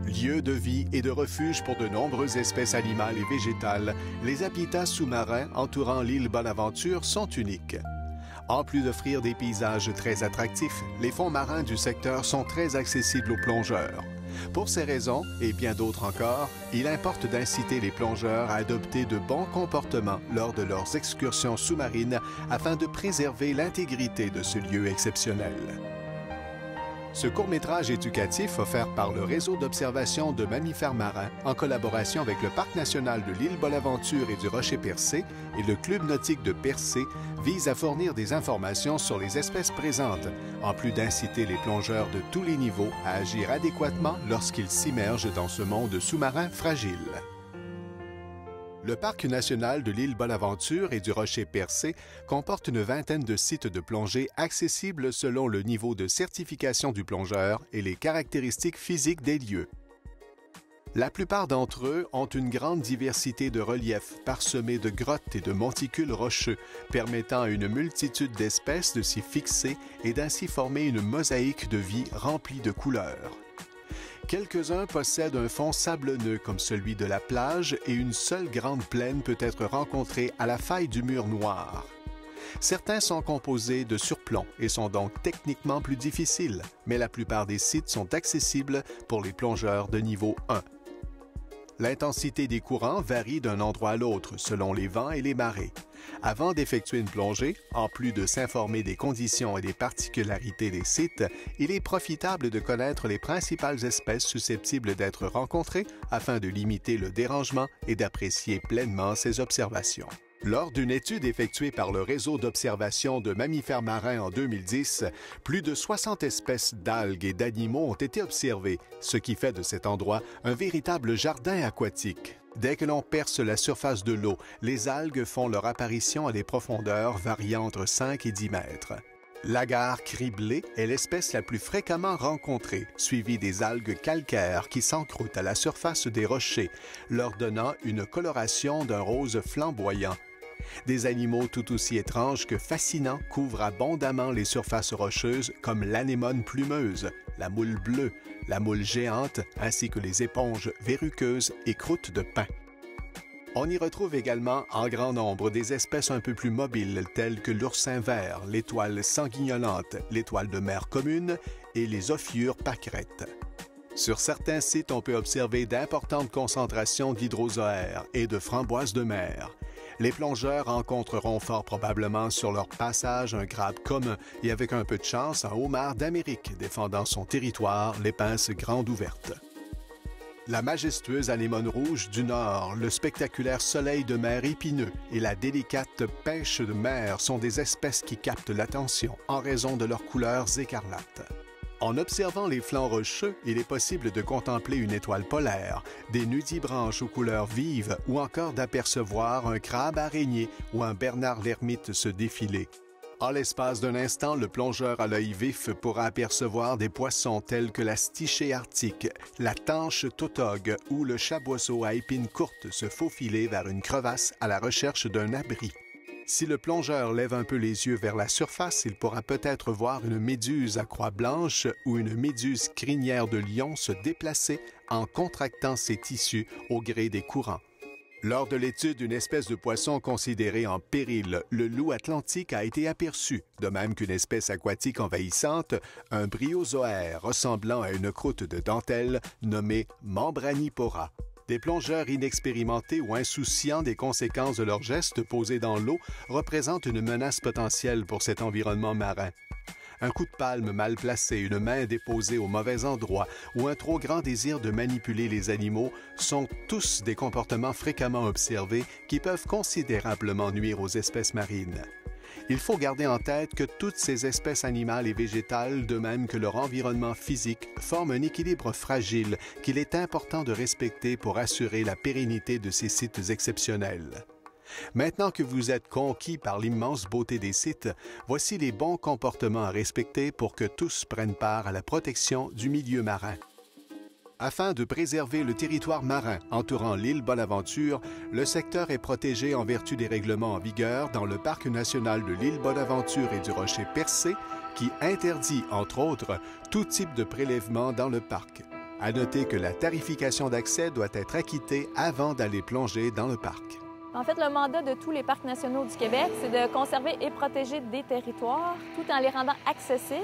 Lieu de vie et de refuge pour de nombreuses espèces animales et végétales, les habitats sous-marins entourant l'île Bonaventure sont uniques. En plus d'offrir des paysages très attractifs, les fonds marins du secteur sont très accessibles aux plongeurs. Pour ces raisons, et bien d'autres encore, il importe d'inciter les plongeurs à adopter de bons comportements lors de leurs excursions sous-marines afin de préserver l'intégrité de ce lieu exceptionnel. Ce court-métrage éducatif offert par le Réseau d'observation de mammifères marins en collaboration avec le Parc national de l'île Bonaventure et du Rocher-Percé et le Club nautique de Percé vise à fournir des informations sur les espèces présentes, en plus d'inciter les plongeurs de tous les niveaux à agir adéquatement lorsqu'ils s'immergent dans ce monde sous-marin fragile. Le Parc national de l'île Bonaventure et du Rocher-Percé comporte une vingtaine de sites de plongée accessibles selon le niveau de certification du plongeur et les caractéristiques physiques des lieux. La plupart d'entre eux ont une grande diversité de reliefs parsemés de grottes et de monticules rocheux, permettant à une multitude d'espèces de s'y fixer et d'ainsi former une mosaïque de vie remplie de couleurs. Quelques-uns possèdent un fond sablonneux comme celui de la plage et une seule grande plaine peut être rencontrée à la faille du mur noir. Certains sont composés de surplomb et sont donc techniquement plus difficiles, mais la plupart des sites sont accessibles pour les plongeurs de niveau 1. L'intensité des courants varie d'un endroit à l'autre selon les vents et les marées. Avant d'effectuer une plongée, en plus de s'informer des conditions et des particularités des sites, il est profitable de connaître les principales espèces susceptibles d'être rencontrées afin de limiter le dérangement et d'apprécier pleinement ses observations. Lors d'une étude effectuée par le Réseau d'observation de mammifères marins en 2010, plus de 60 espèces d'algues et d'animaux ont été observées, ce qui fait de cet endroit un véritable jardin aquatique. Dès que l'on perce la surface de l'eau, les algues font leur apparition à des profondeurs variant entre 5 et 10 mètres. L'agar criblé est l'espèce la plus fréquemment rencontrée, suivie des algues calcaires qui s'encroutent à la surface des rochers, leur donnant une coloration d'un rose flamboyant. Des animaux tout aussi étranges que fascinants couvrent abondamment les surfaces rocheuses comme l'anémone plumeuse, la moule bleue, la moule géante ainsi que les éponges verruqueuses et croûtes de pin. On y retrouve également en grand nombre des espèces un peu plus mobiles telles que l'oursin vert, l'étoile sanguignolante, l'étoile de mer commune et les ophiures pâquerettes. Sur certains sites, on peut observer d'importantes concentrations d'hydrozoaires et de framboises de mer. Les plongeurs rencontreront fort probablement sur leur passage un crabe commun et avec un peu de chance un homard d'Amérique défendant son territoire, les pinces grandes ouvertes. La majestueuse anémone rouge du Nord, le spectaculaire soleil de mer épineux et la délicate pêche de mer sont des espèces qui captent l'attention en raison de leurs couleurs écarlates. En observant les flancs rocheux, il est possible de contempler une étoile polaire, des nudibranches aux couleurs vives ou encore d'apercevoir un crabe araignée ou un bernard l'ermite se défiler. En l'espace d'un instant, le plongeur à l'œil vif pourra apercevoir des poissons tels que la stichée arctique, la tanche tautog ou le chaboisseau à épines courtes se faufiler vers une crevasse à la recherche d'un abri. Si le plongeur lève un peu les yeux vers la surface, il pourra peut-être voir une méduse à croix blanche ou une méduse crinière de lion se déplacer en contractant ses tissus au gré des courants. Lors de l'étude d'une espèce de poisson considérée en péril, le loup atlantique a été aperçu, de même qu'une espèce aquatique envahissante, un bryozoaire ressemblant à une croûte de dentelle nommée Membranipora. Des plongeurs inexpérimentés ou insouciants des conséquences de leurs gestes posés dans l'eau représentent une menace potentielle pour cet environnement marin. Un coup de palme mal placé, une main déposée au mauvais endroit ou un trop grand désir de manipuler les animaux sont tous des comportements fréquemment observés qui peuvent considérablement nuire aux espèces marines. Il faut garder en tête que toutes ces espèces animales et végétales, de même que leur environnement physique, forment un équilibre fragile qu'il est important de respecter pour assurer la pérennité de ces sites exceptionnels. Maintenant que vous êtes conquis par l'immense beauté des sites, voici les bons comportements à respecter pour que tous prennent part à la protection du milieu marin. Afin de préserver le territoire marin entourant l'île Bonaventure, le secteur est protégé en vertu des règlements en vigueur dans le Parc national de l'île Bonaventure et du Rocher Percé, qui interdit, entre autres, tout type de prélèvement dans le parc. À noter que la tarification d'accès doit être acquittée avant d'aller plonger dans le parc. En fait, le mandat de tous les parcs nationaux du Québec, c'est de conserver et protéger des territoires tout en les rendant accessibles,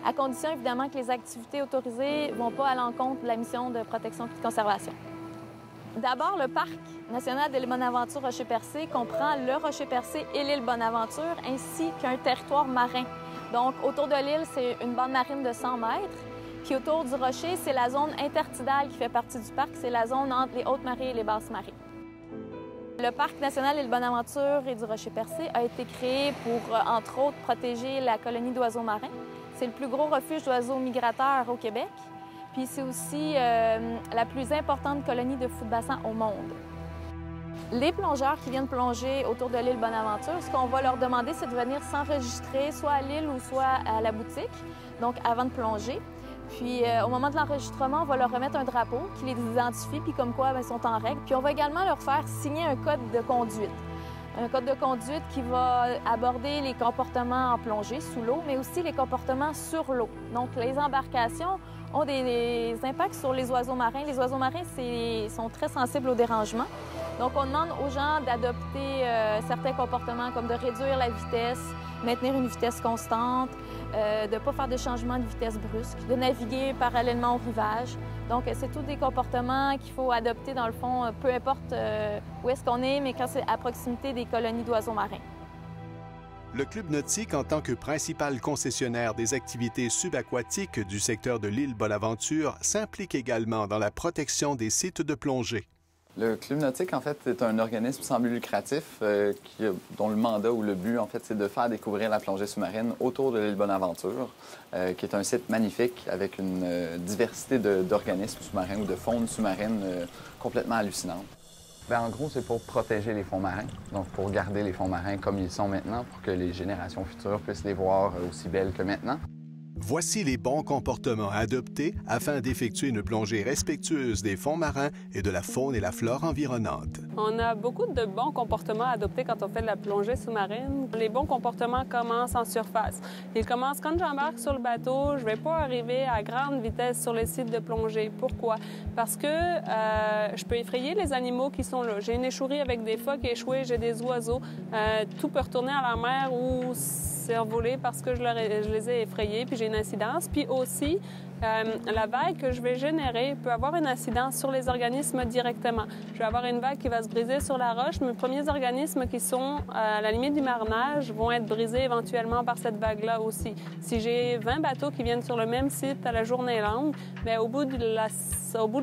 à condition évidemment que les activités autorisées ne vont pas à l'encontre de la mission de protection et de conservation. D'abord, le parc national de l'île Bonaventure Rocher Percé comprend le Rocher Percé et l'île Bonaventure, ainsi qu'un territoire marin. Donc, autour de l'île, c'est une bande marine de 100 mètres. Puis autour du rocher, c'est la zone intertidale qui fait partie du parc. C'est la zone entre les hautes marées et les basses marées. Le Parc national de l'île Bonaventure et du Rocher Percé a été créé pour, entre autres, protéger la colonie d'oiseaux marins. C'est le plus gros refuge d'oiseaux migrateurs au Québec. Puis c'est aussi la plus importante colonie de fous de bassin au monde. Les plongeurs qui viennent plonger autour de l'île Bonaventure, ce qu'on va leur demander, c'est de venir s'enregistrer soit à l'île ou soit à la boutique, donc avant de plonger. Puis au moment de l'enregistrement, on va leur remettre un drapeau qui les identifie, puis comme quoi ils sont en règle. Puis on va également leur faire signer un code de conduite. Un code de conduite qui va aborder les comportements en plongée sous l'eau, mais aussi les comportements sur l'eau. Donc les embarcations ont des impacts sur les oiseaux marins. Les oiseaux marins sont très sensibles au dérangement. Donc on demande aux gens d'adopter certains comportements comme de réduire la vitesse, maintenir une vitesse constante, de ne pas faire de changements de vitesse brusques, de naviguer parallèlement au rivage. Donc, c'est tous des comportements qu'il faut adopter, dans le fond, peu importe où est-ce qu'on est, mais quand c'est à proximité des colonies d'oiseaux marins. Le Club nautique, en tant que principal concessionnaire des activités subaquatiques du secteur de l'île Bonaventure, s'implique également dans la protection des sites de plongée. Le Club nautique, en fait, est un organisme sans but lucratif dont le mandat ou le but, en fait, c'est de faire découvrir la plongée sous-marine autour de l'île Bonaventure, qui est un site magnifique avec une diversité d'organismes sous-marins ou de faunes sous-marines complètement hallucinantes. Bien, en gros, c'est pour protéger les fonds marins, donc pour garder les fonds marins comme ils sont maintenant, pour que les générations futures puissent les voir aussi belles que maintenant. Voici les bons comportements à adopter afin d'effectuer une plongée respectueuse des fonds marins et de la faune et la flore environnantes. On a beaucoup de bons comportements à adopter quand on fait de la plongée sous-marine. Les bons comportements commencent en surface. Ils commencent quand j'embarque sur le bateau. Je ne vais pas arriver à grande vitesse sur le site de plongée. Pourquoi? Parce que je peux effrayer les animaux qui sont là. J'ai une échouerie avec des phoques échoués, j'ai des oiseaux. Tout peut retourner à la mer ou s'envoler parce que je les ai effrayés, puis j'ai une incidence. Puis aussi, la vague que je vais générer peut avoir une incidence sur les organismes directement. Je vais avoir une vague qui va se briser sur la roche. Mes premiers organismes qui sont à la limite du marnage vont être brisés éventuellement par cette vague-là aussi. Si j'ai 20 bateaux qui viennent sur le même site à la journée longue, bien, au bout de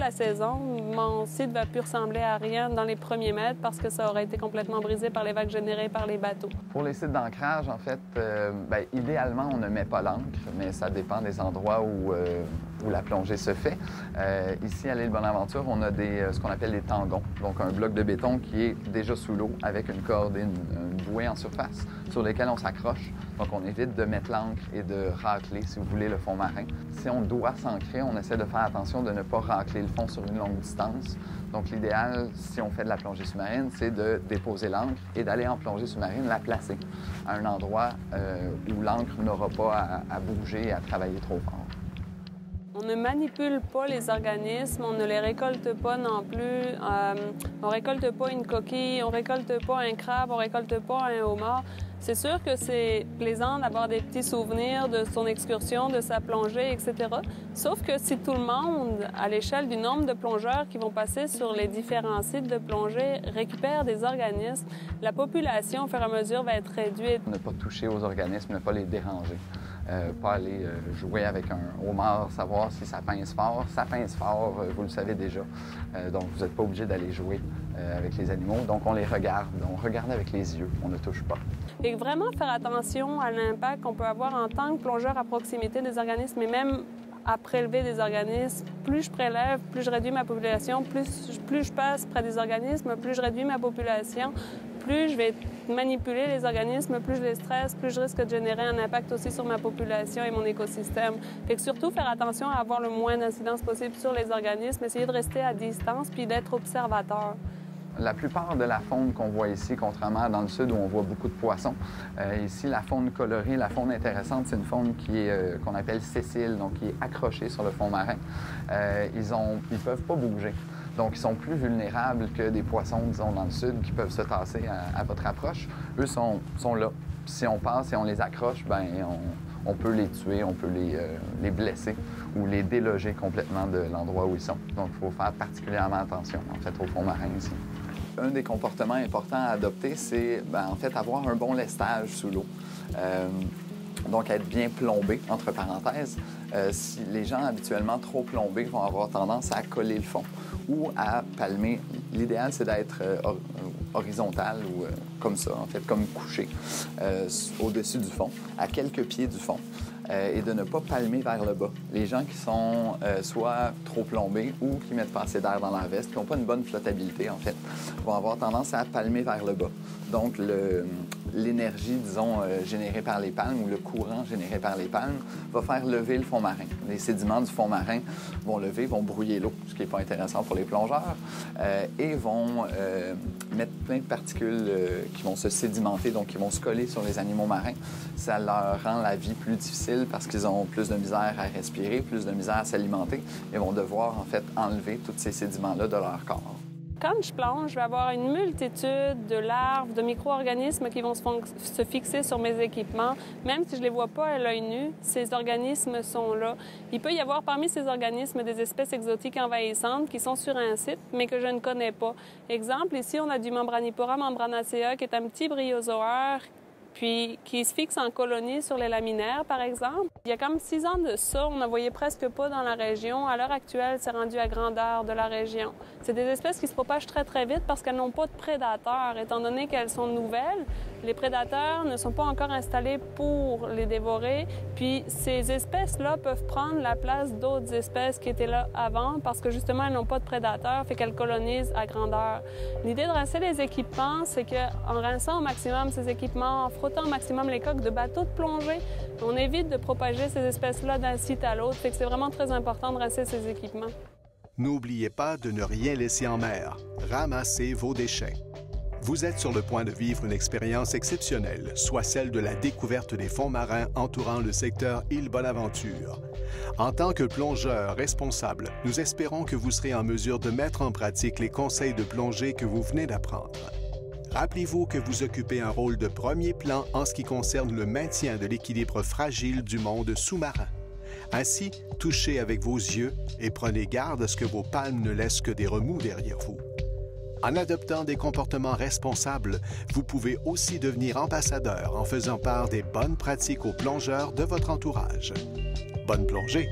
la saison, mon site va plus ressembler à rien dans les premiers mètres parce que ça aurait été complètement brisé par les vagues générées par les bateaux. Pour les sites d'ancrage, en fait, bien, idéalement, on ne met pas l'ancre, mais ça dépend des endroits où la plongée se fait. Ici, à l'île Bonaventure, on a ce qu'on appelle des tangons, donc un bloc de béton qui est déjà sous l'eau avec une corde et une bouée en surface sur lesquelles on s'accroche. Donc, on évite de mettre l'ancre et de racler, si vous voulez, le fond marin. Si on doit s'ancrer, on essaie de faire attention de ne pas racler le fond sur une longue distance. Donc, l'idéal, si on fait de la plongée sous-marine, c'est de déposer l'ancre et d'aller en plongée sous-marine, la placer à un endroit où l'ancre n'aura pas à bouger et à travailler trop fort. On ne manipule pas les organismes, on ne les récolte pas non plus. On ne récolte pas une coquille, on ne récolte pas un crabe, on ne récolte pas un homard. C'est sûr que c'est plaisant d'avoir des petits souvenirs de son excursion, de sa plongée, etc. Sauf que si tout le monde, à l'échelle du nombre de plongeurs qui vont passer sur les différents sites de plongée, récupère des organismes, la population, au fur et à mesure, va être réduite. Ne pas toucher aux organismes, ne pas les déranger. Pas aller jouer avec un homard, savoir si ça pince fort. Ça pince fort, vous le savez déjà. Donc, vous n'êtes pas obligé d'aller jouer avec les animaux. Donc, on les regarde. On regarde avec les yeux. On ne touche pas. Et vraiment faire attention à l'impact qu'on peut avoir en tant que plongeur à proximité des organismes et même à prélever des organismes. Plus je prélève, plus je réduis ma population. Plus je passe près des organismes, plus je réduis ma population. plus je vais manipuler les organismes, plus je les stresse, plus je risque de générer un impact aussi sur ma population et mon écosystème. Fait que surtout, faire attention à avoir le moins d'incidence possible sur les organismes, essayer de rester à distance puis d'être observateur. La plupart de la faune qu'on voit ici, contrairement à dans le sud où on voit beaucoup de poissons, ici, la faune colorée, la faune intéressante, c'est une faune qu'on appelle sessile, donc qui est accrochée sur le fond marin. Ils peuvent pas bouger. Donc, ils sont plus vulnérables que des poissons, disons, dans le sud, qui peuvent se tasser à votre approche. Eux sont là. Si on passe et on les accroche, bien, on peut les tuer, on peut les blesser ou les déloger complètement de l'endroit où ils sont. Donc, il faut faire particulièrement attention, en fait, au fond marin ici. Un des comportements importants à adopter, c'est, en fait, avoir un bon lestage sous l'eau. Donc, être bien plombé, entre parenthèses. Si les gens habituellement trop plombés vont avoir tendance à coller le fond ou à palmer. L'idéal, c'est d'être horizontal ou comme ça, en fait, comme couché au-dessus du fond, à quelques pieds du fond, et de ne pas palmer vers le bas. Les gens qui sont soit trop plombés ou qui mettent pas assez d'air dans leur veste, qui n'ont pas une bonne flottabilité, en fait, vont avoir tendance à palmer vers le bas. Donc, l'énergie, disons, générée par les palmes ou le courant généré par les palmes va faire lever le fond marin. Les sédiments du fond marin vont lever, vont brouiller l'eau, ce qui n'est pas intéressant pour les plongeurs, et vont mettre plein de particules qui vont se sédimenter, donc qui vont se coller sur les animaux marins. Ça leur rend la vie plus difficile parce qu'ils ont plus de misère à respirer, plus de misère à s'alimenter et vont devoir, en fait, enlever tous ces sédiments-là de leur corps. Quand je plonge, je vais avoir une multitude de larves, de micro-organismes qui vont se fixer sur mes équipements. Même si je ne les vois pas à l'œil nu, ces organismes sont là. Il peut y avoir parmi ces organismes des espèces exotiques envahissantes qui sont sur un site, mais que je ne connais pas. Exemple, ici, on a du Membranipora membranacea, qui est un petit bryozoaire puis qui se fixe en colonie sur les laminaires, par exemple. Il y a comme 6 ans de ça, on n'en voyait presque pas dans la région. À l'heure actuelle, c'est rendu à grandeur de la région. C'est des espèces qui se propagent très, très vite parce qu'elles n'ont pas de prédateurs. Étant donné qu'elles sont nouvelles, les prédateurs ne sont pas encore installés pour les dévorer. Puis ces espèces-là peuvent prendre la place d'autres espèces qui étaient là avant parce que justement, elles n'ont pas de prédateurs, fait qu'elles colonisent à grandeur. L'idée de rincer les équipements, c'est qu'en rinçant au maximum ces équipements, en frottant au maximum les coques de bateaux de plongée, on évite de propager ces espèces-là d'un site à l'autre. Fait que c'est vraiment très important de rincer ces équipements. N'oubliez pas de ne rien laisser en mer. Ramassez vos déchets. Vous êtes sur le point de vivre une expérience exceptionnelle, soit celle de la découverte des fonds marins entourant le secteur Île-Bonaventure. En tant que plongeur responsable, nous espérons que vous serez en mesure de mettre en pratique les conseils de plongée que vous venez d'apprendre. Rappelez-vous que vous occupez un rôle de premier plan en ce qui concerne le maintien de l'équilibre fragile du monde sous-marin. Ainsi, touchez avec vos yeux et prenez garde à ce que vos palmes ne laissent que des remous derrière vous. En adoptant des comportements responsables, vous pouvez aussi devenir ambassadeur en faisant part des bonnes pratiques aux plongeurs de votre entourage. Bonne plongée!